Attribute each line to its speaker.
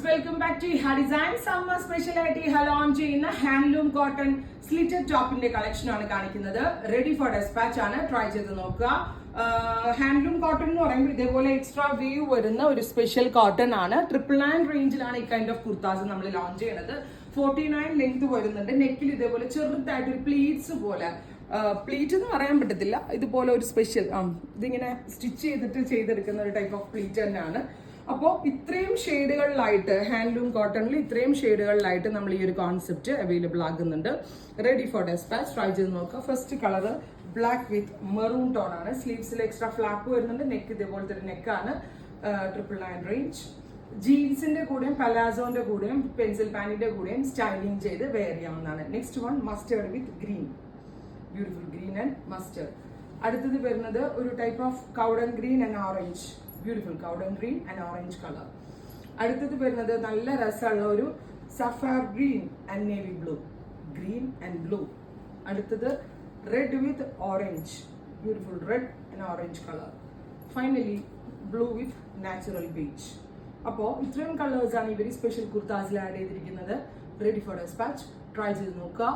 Speaker 1: Welcome back to ഇഹ design. Summer special ആയിട്ട് ഇഹ ലോഞ്ച് ചെയ്യുന്ന ഹാൻഡ്ലൂം കോട്ടൺ സ്ലിറ്റഡ് ടോപ്പിന്റെ കളക്ഷൻ ആണ് കാണിക്കുന്നത്. റെഡി ഫോർ ഡെസ്പാച്ച് ആണ്, ട്രൈ ചെയ്ത് നോക്കുക. ഹാൻഡ്ലൂം കോട്ടൺ എന്ന് പറയുമ്പോൾ ഇതേപോലെ എക്സ്ട്രാ വേവ് വരുന്ന ഒരു സ്പെഷ്യൽ കോട്ടൺ ആണ്. 999 റേഞ്ചിലാണ് ഈ കൈൻഡ് ഓഫ് കുർത്താസ് നമ്മൾ ലോഞ്ച് ചെയ്യുന്നത്. 49 ലെങ്ത് വരുന്നുണ്ട്. നെക്കിൽ ഇതേപോലെ ചെറുതായിട്ട് ഒരു പ്ലീറ്റ്സ് പോലെ, പ്ലീറ്റ് എന്ന് പറയാൻ പറ്റത്തില്ല, ഇതുപോലെ ഒരു സ്പെഷ്യൽ ഇതിങ്ങനെ സ്റ്റിച്ച് ചെയ്തെടുക്കുന്ന ഒരു ടൈപ്പ് ഓഫ് പ്ലീറ്റ് തന്നെയാണ്. അപ്പോൾ ഇത്രയും ഷെയ്ഡുകളിലായിട്ട് ഹാൻഡ്ലൂം കോട്ടണിൽ ഇത്രയും ഷെയ്ഡുകളിലായിട്ട് നമ്മൾ ഈ ഒരു കോൺസെപ്റ്റ് അവൈലബിൾ ആകുന്നുണ്ട്. റെഡി ഫോർ ഡെസ്പാച്ച്, ട്രൈ ചെയ്ത് നോക്കുക. First colour black with maroon tone ആണ്. സ്ലീവ്സിൽ എക്സ്ട്രാ ഫ്ലാപ്പ് വരുന്നുണ്ട്. നെക്ക് ഇതേപോലത്തെ ഒരു നെക്കാണ്. 999 റേഞ്ച്. ജീൻസിന്റെ കൂടെയും പലാസോന്റെ കൂടെയും പെൻസിൽ പാനിന്റെ കൂടെയും സ്റ്റൈലിംഗ് ചെയ്ത് വെയർ ചെയ്യാവുന്നതാണ്. Next one mustard with green, beautiful green and mustard. അടുത്തത് വരുന്നത് ഒരു ടൈപ്പ് ഓഫ് കൗഡൻ ഗ്രീൻ ആൻഡ് ഓറഞ്ച്, ബ്യൂട്ടിഫുൾ കൗഡൻ ഗ്രീൻ ആൻഡ് ഓറഞ്ച് കളർ. അടുത്തത് വരുന്നത് നല്ല രസമുള്ള ഒരു സഫാർ green and navy blue, green and blue. അടുത്തത് red with orange, beautiful red and orange colour. Finally blue with natural beige. അപ്പോൾ ഇത്രയും കളേഴ്സാണ് ഇവർ സ്പെഷ്യൽ കുർത്താസിൽ ആഡ് ചെയ്തിരിക്കുന്നത്. റെഡി ഫോർ ഡെസ്പാച്ച്, ട്രൈ ചെയ്ത് നോക്കുക.